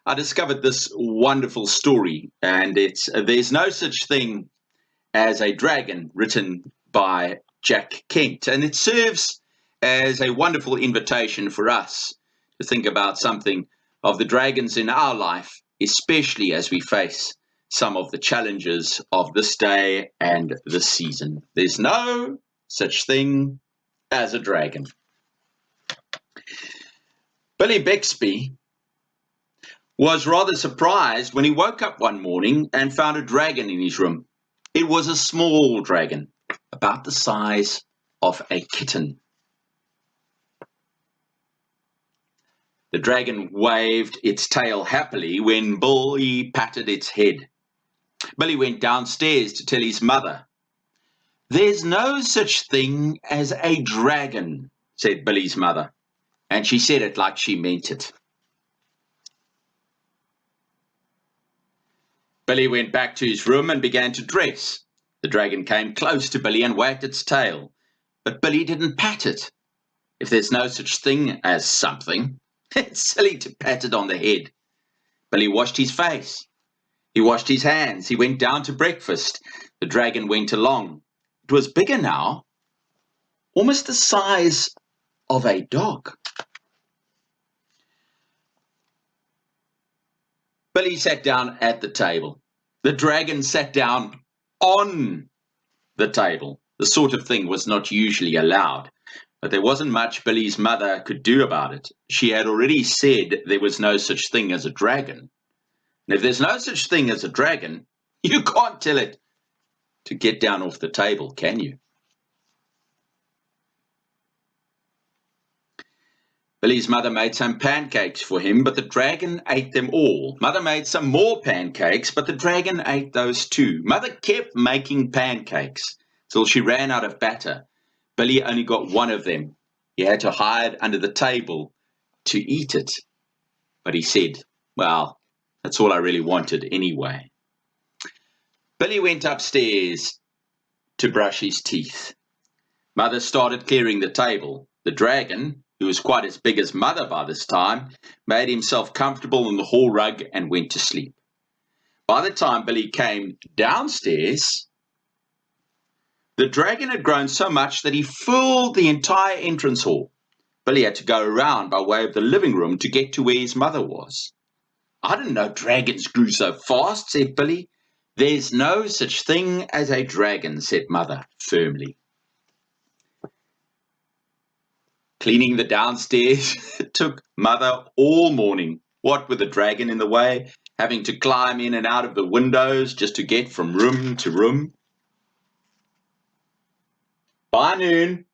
I discovered this wonderful story, and it's There's No Such Thing as a Dragon, written by Jack Kent, and it serves as a wonderful invitation for us to think about something of the dragons in our life, especially as we face some of the challenges of this day and this season. There's no such thing as a dragon. Billy Bixby was rather surprised when he woke up one morning and found a dragon in his room. It was a small dragon, about the size of a kitten. The dragon waved its tail happily when Billy patted its head. Billy went downstairs to tell his mother. "There's no such thing as a dragon," said Billy's mother, and she said it like she meant it. Billy went back to his room and began to dress. The dragon came close to Billy and wagged its tail, but Billy didn't pat it. If there's no such thing as something, it's silly to pat it on the head. Billy washed his face. He washed his hands. He went down to breakfast. The dragon went along. It was bigger now, almost the size of a dog. Billy sat down at the table. The dragon sat down on the table. The sort of thing was not usually allowed, but there wasn't much Billy's mother could do about it. She had already said there was no such thing as a dragon. And if there's no such thing as a dragon, you can't tell it to get down off the table, can you? Billy's mother made some pancakes for him, but the dragon ate them all. Mother made some more pancakes, but the dragon ate those too. Mother kept making pancakes till she ran out of batter. Billy only got one of them. He had to hide under the table to eat it. But he said, well, that's all I really wanted anyway. Billy went upstairs to brush his teeth. Mother started clearing the table. The dragon, who was quite as big as Mother by this time, made himself comfortable on the hall rug and went to sleep. By the time Billy came downstairs, the dragon had grown so much that he filled the entire entrance hall. Billy had to go around by way of the living room to get to where his mother was. "I didn't know dragons grew so fast," said Billy. "There's no such thing as a dragon," said Mother firmly. Cleaning the downstairs took Mother all morning. What with the dragon in the way, having to climb in and out of the windows just to get from room to room. By noon,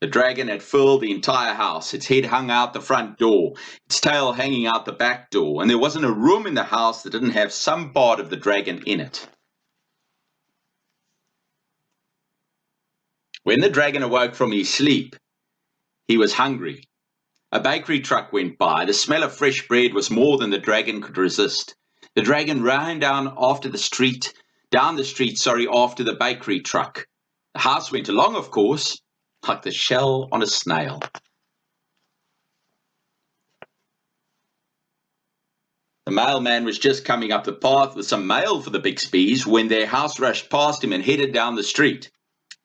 the dragon had filled the entire house. Its head hung out the front door, its tail hanging out the back door, and there wasn't a room in the house that didn't have some part of the dragon in it. When the dragon awoke from his sleep, he was hungry. A bakery truck went by. The smell of fresh bread was more than the dragon could resist. The dragon ran down the street after the bakery truck. The house went along, of course, like the shell on a snail. The mailman was just coming up the path with some mail for the Bixbys when their house rushed past him and headed down the street.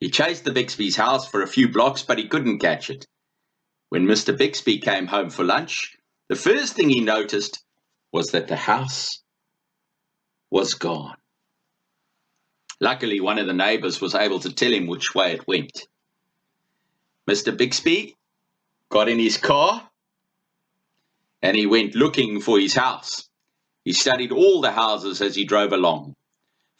He chased the Bixbys' house for a few blocks, but he couldn't catch it. When Mr. Bixby came home for lunch, the first thing he noticed was that the house was gone. Luckily, one of the neighbors was able to tell him which way it went. Mr. Bixby got in his car and he went looking for his house. He studied all the houses as he drove along.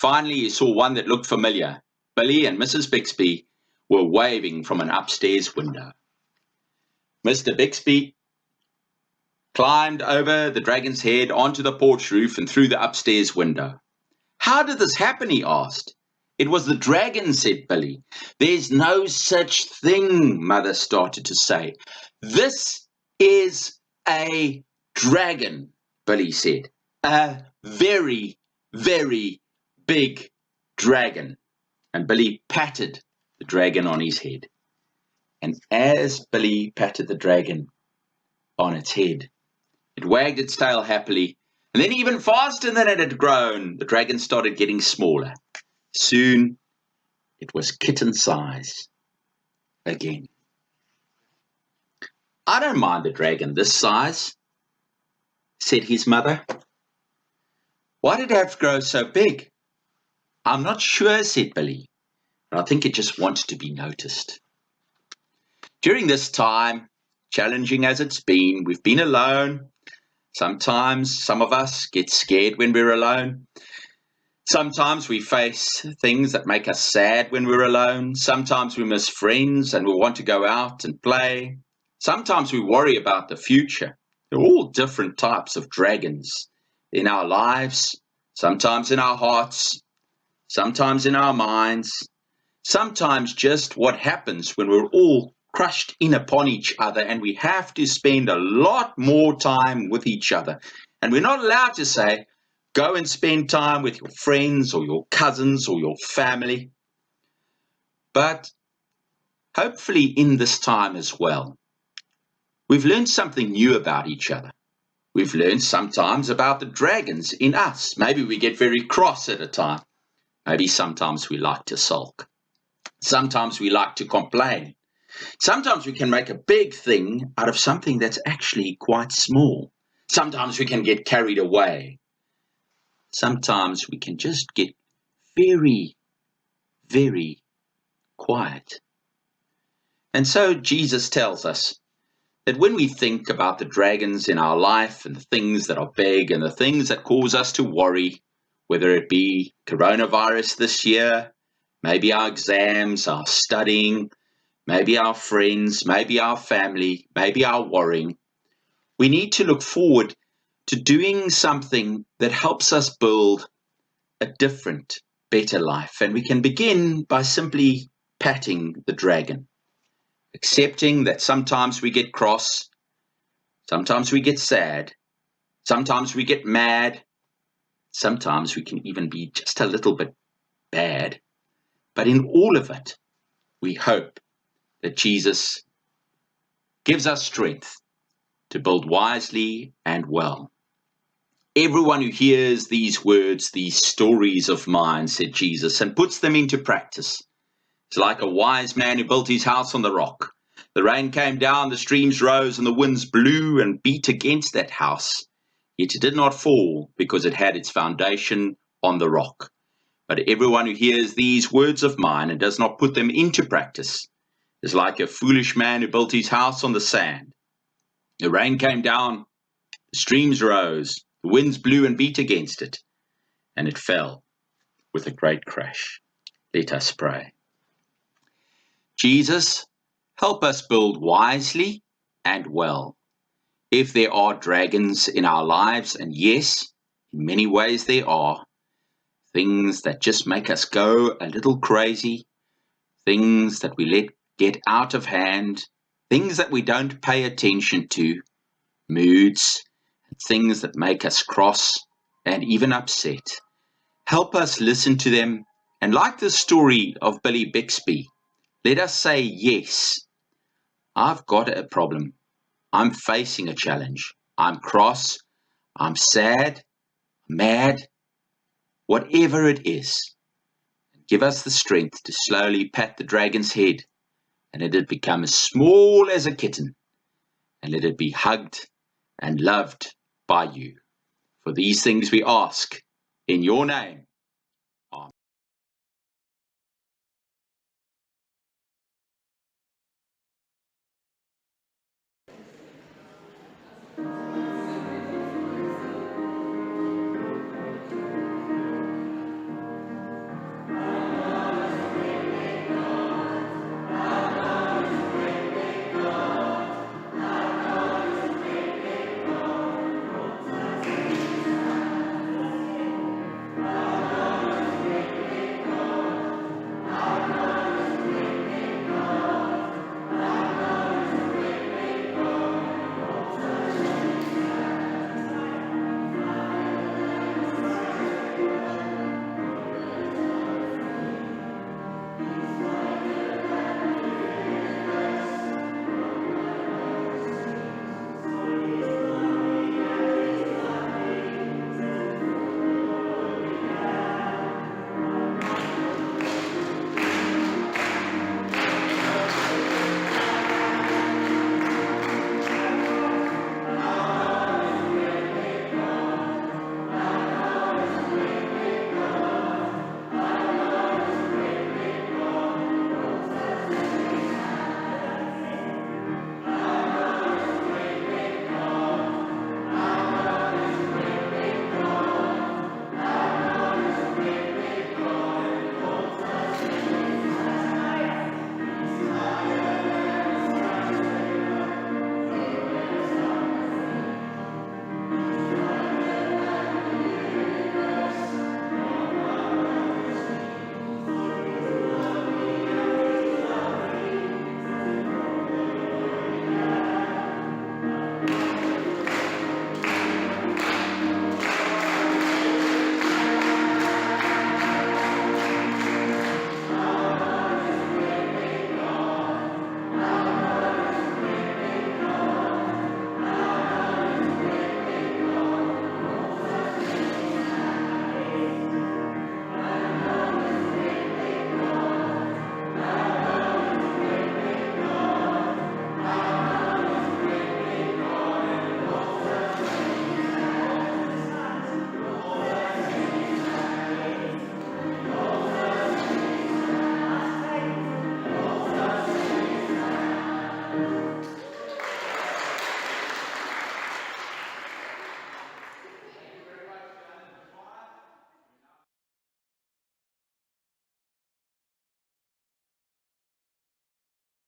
Finally, he saw one that looked familiar. Billy and Mrs. Bixby were waving from an upstairs window. Mr. Bixby climbed over the dragon's head onto the porch roof and through the upstairs window. "How did this happen?" he asked. "It was the dragon," said Billy. "There's no such thing," Mother started to say. "This is a dragon," Billy said. "A very, very big dragon." And Billy patted the dragon on his head. And as Billy patted the dragon on its head, It wagged its tail happily, and then even faster than it had grown, the dragon started getting smaller. Soon, it was kitten size again. "I don't mind the dragon this size," said his mother. "Why did it have to grow so big?" "I'm not sure," said Billy, "but I think it just wanted to be noticed." During this time, challenging as it's been, we've been alone. Sometimes some of us get scared when we're alone. Sometimes we face things that make us sad when we're alone. Sometimes we miss friends and we want to go out and play. Sometimes we worry about the future. There are all different types of dragons in our lives, sometimes in our hearts, sometimes in our minds, sometimes just what happens when we're all crushed in upon each other and we have to spend a lot more time with each other. And we're not allowed to say, go and spend time with your friends or your cousins or your family. But hopefully in this time as well, we've learned something new about each other. We've learned sometimes about the dragons in us. Maybe we get very cross at a time. Maybe sometimes we like to sulk. Sometimes we like to complain. Sometimes we can make a big thing out of something that's actually quite small. Sometimes we can get carried away. Sometimes we can just get very, very quiet. And so Jesus tells us that when we think about the dragons in our life and the things that are big and the things that cause us to worry, whether it be coronavirus this year, maybe our exams, our studying, maybe our friends, maybe our family, maybe our worrying, we need to look forward to doing something that helps us build a different, better life. And we can begin by simply patting the dragon, accepting that sometimes we get cross, sometimes we get sad, sometimes we get mad, sometimes we can even be just a little bit bad. But in all of it, we hope that Jesus gives us strength to build wisely and well. "Everyone who hears these words, these stories of mine," said Jesus, "and puts them into practice, is like a wise man who built his house on the rock. The rain came down, the streams rose, and the winds blew and beat against that house. Yet it did not fall, because it had its foundation on the rock. But everyone who hears these words of mine and does not put them into practice is like a foolish man who built his house on the sand. The rain came down, the streams rose, the winds blew and beat against it, and it fell with a great crash." Let us pray. Jesus, help us build wisely and well. If there are dragons in our lives, and yes, in many ways there are, things that just make us go a little crazy, things that we let get out of hand, things that we don't pay attention to, moods, things that make us cross and even upset. Help us listen to them, and like the story of Billy Bixby, let us say, yes, I've got a problem. I'm facing a challenge. I'm cross. I'm sad, mad, whatever it is. Give us the strength to slowly pat the dragon's head and let it become as small as a kitten, and let it be hugged and loved by you. For these things we ask in your name.